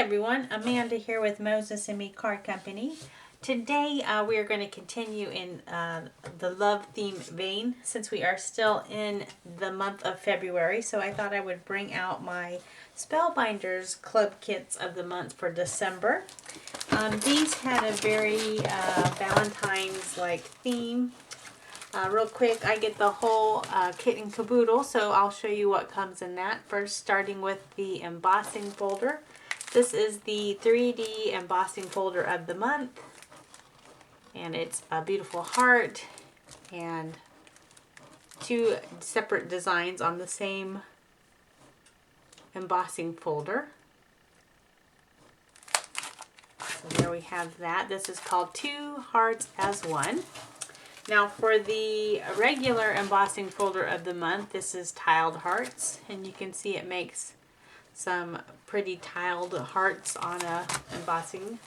everyone, Amanda here with Moses and Me Card Company. Today we are going to continue in the love theme vein since we are still in the month of February. So I thought I would bring out my Spellbinders club kits of the month for December. These had a very Valentine's-like theme. Real quick, I get the whole kit and caboodle, so I'll show you what comes in that. First, starting with the embossing folder. This is the 3D embossing folder of the month, and it's a beautiful heart and two separate designs on the same embossing folder. So there we have that. This is called Two Hearts as One. Now for the regular embossing folder of the month, this is tiled hearts, and you can see it makes some pretty tiled hearts on a embossing.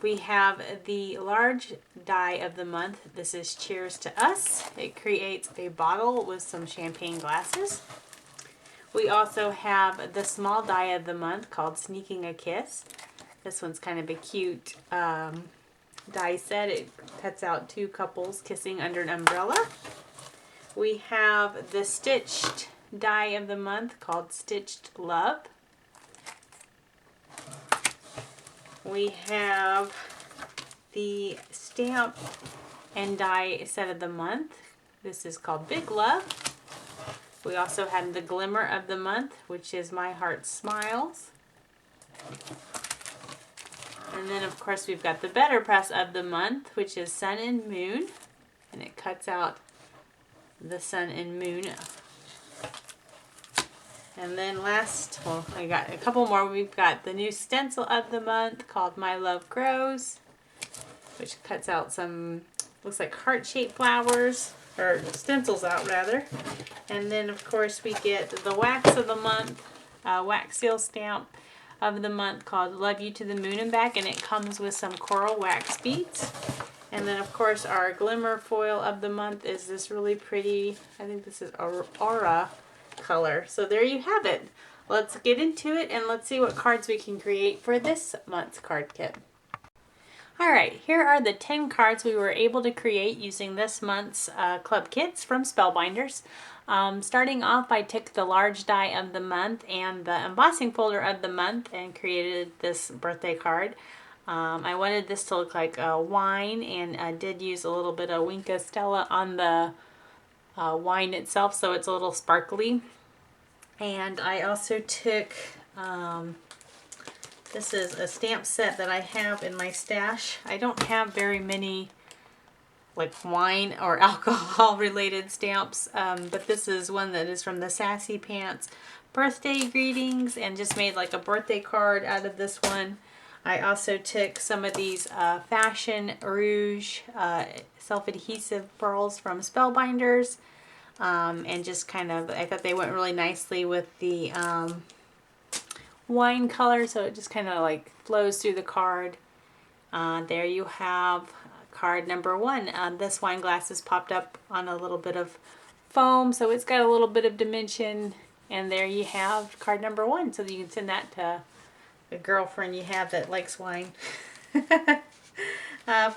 We have the large die of the month. This is Cheers to Us. It creates a bottle with some champagne glasses. We also have the small die of the month called Sneaking a Kiss. This one's kind of a cute die set. It cuts out two couples kissing under an umbrella. We have the stitched die of the month called Stitched Love. We have the stamp and die set of the month. This is called Big Love. We also have the glimmer of the month, which is My Heart Smiles. And then, of course, we've got the better press of the month, which is Sun and Moon. And it cuts out the sun and moon. And then last, well, I got a couple more. We've got the new stencil of the month called My Love Grows, which cuts out some, looks like heart-shaped flowers, or stencils out rather. And then, of course, we get the wax of the month, wax seal stamp of the month called Love You to the Moon and Back, and it comes with some coral wax beads. And then, of course, our glimmer foil of the month is this really pretty, I think this is Aura color. So there you have it. Let's get into it and let's see what cards we can create for this month's card kit. Alright, here are the 10 cards we were able to create using this month's club kits from Spellbinders. Starting off, I took the large die of the month and the embossing folder of the month and created this birthday card. I wanted this to look like a wine, and I did use a little bit of Winka Stella on the wine itself, so it's a little sparkly. And I also took, this is a stamp set that I have in my stash. I don't have very many like wine or alcohol related stamps, but this is one that is from the Sassy Pants birthday greetings, and just made like a birthday card out of this one. I also took some of these Fashion Rouge self-adhesive pearls from Spellbinders, and just kind of, I thought they went really nicely with the wine color, so it just kind of like flows through the card. There you have card number 1. This wine glass is popped up on a little bit of foam, so it's got a little bit of dimension, and there you have card number 1, so that you can send that to a girlfriend you have that likes wine.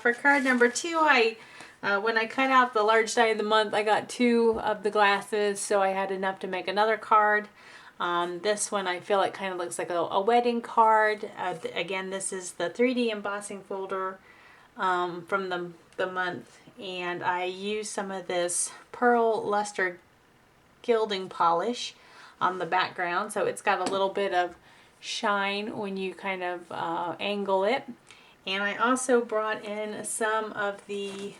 For card number 2, when I cut out the large die of the month, I got 2 of the glasses, so I had enough to make another card. This one I feel like kind of looks like a wedding card. Again, this is the 3D embossing folder from the month, and I used some of this pearl luster gilding polish on the background, so it's got a little bit of shine when you kind of angle it. And I also brought in some of the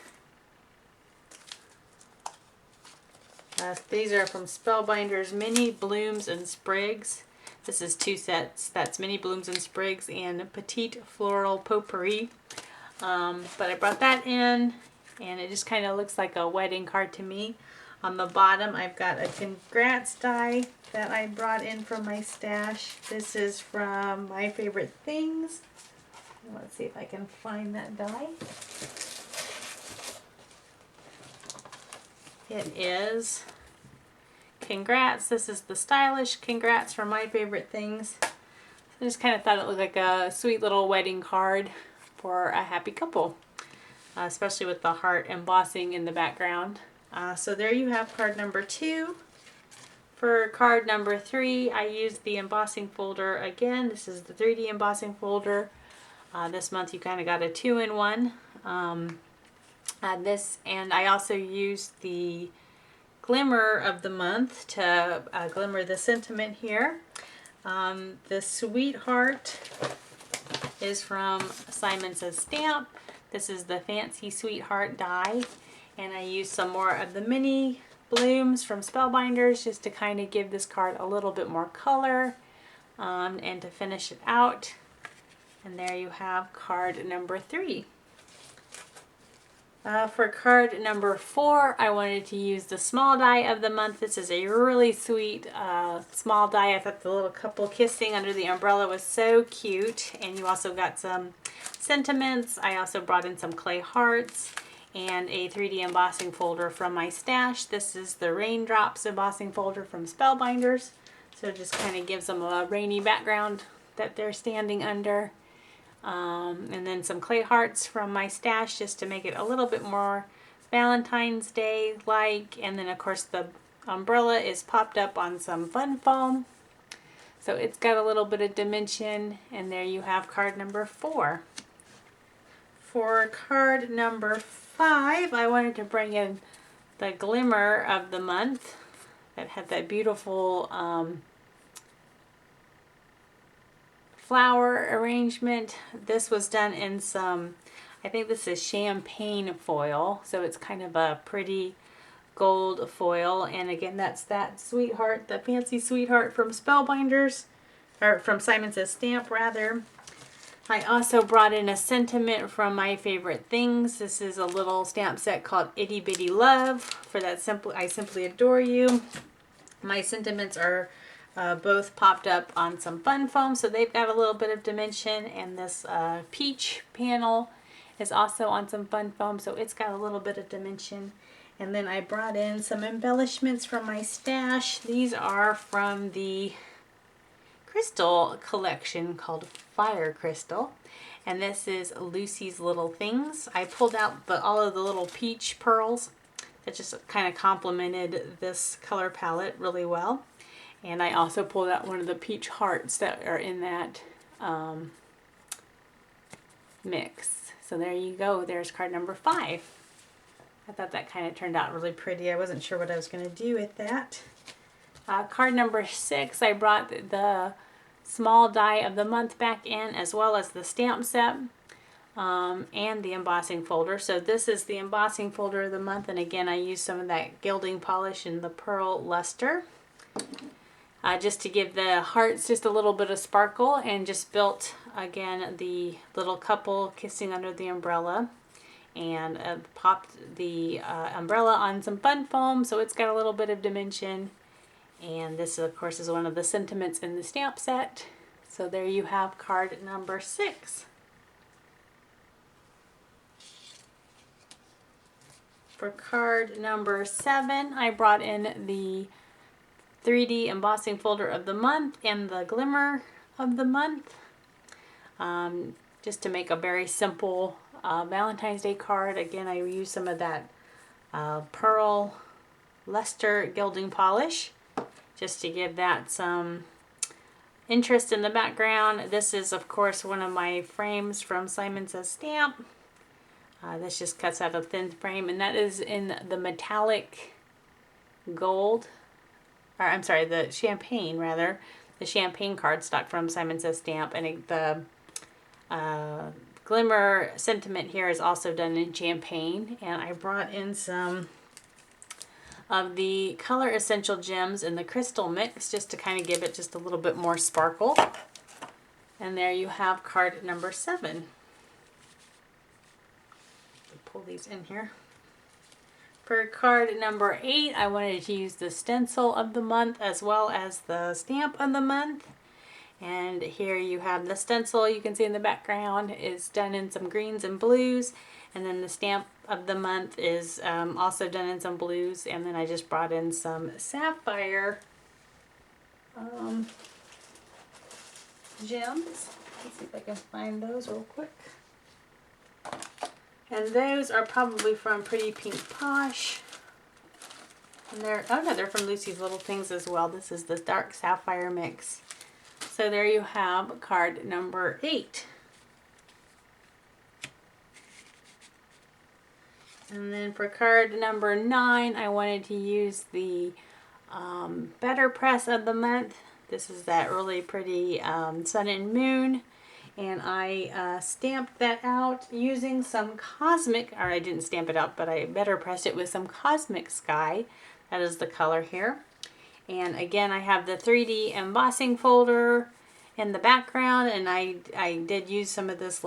these are from Spellbinders Mini Blooms and Sprigs. This is 2 sets. That's Mini Blooms and Sprigs and Petite Floral Potpourri. But I brought that in, and it just kind of looks like a wedding card to me. On the bottom, I've got a congrats die that I brought in from my stash. This is from My Favorite Things. Let's see if I can find that die. It is Congrats. This is the stylish Congrats from My Favorite Things. I just kind of thought it looked like a sweet little wedding card for a happy couple, especially with the heart embossing in the background. So there you have card number 2. For card number 3, I used the embossing folder again. This is the 3D embossing folder. This month you kind of got a 2-in-1. This, and I also used the glimmer of the month to glimmer the sentiment here. The Sweetheart is from Simon Says Stamp. This is the Fancy Sweetheart die, and I used some more of the mini blooms from Spellbinders just to kind of give this card a little bit more color and to finish it out. And there you have card number 3. For card number 4, I wanted to use the small die of the month. This is a really sweet small die. I thought the little couple kissing under the umbrella was so cute. And you also got some sentiments. I also brought in some clay hearts and a 3D embossing folder from my stash. This is the Raindrops embossing folder from Spellbinders. So it just kind of gives them a rainy background that they're standing under. And then some clay hearts from my stash just to make it a little bit more Valentine's Day like. And then of course the umbrella is popped up on some fun foam. So it's got a little bit of dimension, and there you have card number 4. For card number 5, I wanted to bring in the Glimmer of the month that had that beautiful flower arrangement. This was done in some, I think this is champagne foil, so it's kind of a pretty gold foil. And again, that's that Sweetheart, the Fancy Sweetheart from Spellbinders, or from Simon Says Stamp rather. I also brought in a sentiment from My Favorite Things. This is a little stamp set called Itty Bitty Love for that I Simply Adore You. My sentiments are both popped up on some fun foam, so they've got a little bit of dimension, and this peach panel is also on some fun foam, so it's got a little bit of dimension. And then I brought in some embellishments from my stash. These are from the crystal collection called Fire Crystal, and this is Lucy's Little Things. I pulled out all of the little peach pearls that just kind of complemented this color palette really well. And I also pulled out one of the peach hearts that are in that mix. So there you go. There's card number 5. I thought that kind of turned out really pretty. I wasn't sure what I was going to do with that. Card number 6, I brought the small die of the month back in, as well as the stamp set and the embossing folder. So this is the embossing folder of the month, and again I used some of that gilding polish and the pearl luster. Just to give the hearts just a little bit of sparkle, and just built again the little couple kissing under the umbrella, and popped the umbrella on some fun foam, so it's got a little bit of dimension. And this of course is one of the sentiments in the stamp set. So there you have card number 6. For card number 7, I brought in the 3D embossing folder of the month and the glimmer of the month, just to make a very simple Valentine's Day card. Again, I used some of that pearl luster gilding polish just to give that some interest in the background. This is of course one of my frames from Simon Says Stamp. This just cuts out a thin frame, and that is in the metallic gold, or I'm sorry, the champagne rather, the champagne cardstock from Simon Says Stamp. And the glimmer sentiment here is also done in champagne. And I brought in some of the Color Essential Gems in the crystal mix just to kind of give it just a little bit more sparkle. And there you have card number 7. Pull these in here. For card number 8, I wanted to use the stencil of the month as well as the stamp of the month. And here you have the stencil, you can see in the background, is done in some greens and blues. And then the stamp of the month is also done in some blues. And then I just brought in some sapphire gems. Let's see if I can find those real quick. And those are probably from Pretty Pink Posh. And they're, oh no, they're from Lucy's Little Things as well. This is the Dark Sapphire Mix. So there you have card number 8. And then for card number 9, I wanted to use the Better Press of the month. This is that really pretty Sun and Moon. And I stamped that out using some Cosmic, or I didn't stamp it out, but I better pressed it with some Cosmic Sky. That is the color here. And again, I have the 3D embossing folder in the background, and I did use some of this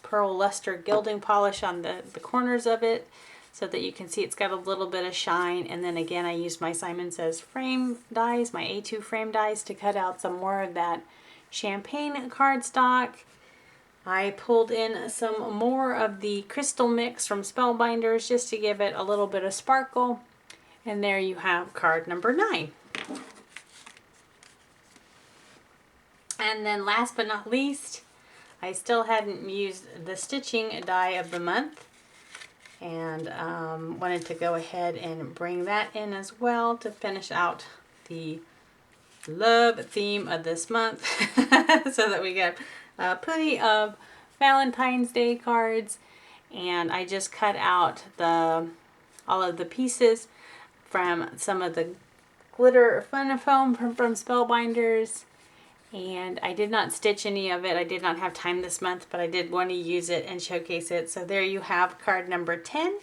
pearl luster gilding polish on the corners of it so that you can see it's got a little bit of shine. And then again, I used my Simon Says frame dies, my A2 frame dies, to cut out some more of that champagne cardstock. I pulled in some more of the crystal mix from Spellbinders just to give it a little bit of sparkle. And there you have card number 9. And then last but not least, I still hadn't used the stitching die of the month, and wanted to go ahead and bring that in as well to finish out the love theme of this month so that we get plenty of Valentine's Day cards. And I just cut out all of the pieces from some of the glitter fun foam from Spellbinders, and I did not stitch any of it. I did not have time this month, but I did want to use it and showcase it. So there you have card number 10.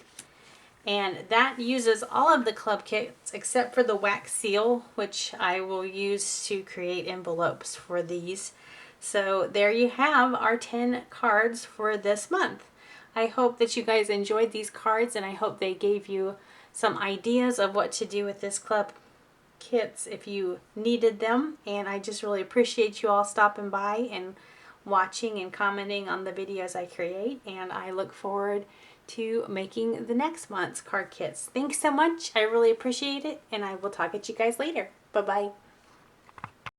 And that uses all of the club kits except for the wax seal, which I will use to create envelopes for these. So there you have our 10 cards for this month. I hope that you guys enjoyed these cards, and I hope they gave you some ideas of what to do with this club kits if you needed them. And I just really appreciate you all stopping by and watching and commenting on the videos I create, and I look forward to making the next month's card kits. Thanks so much. I really appreciate it, and I will talk at you guys later. Bye-bye.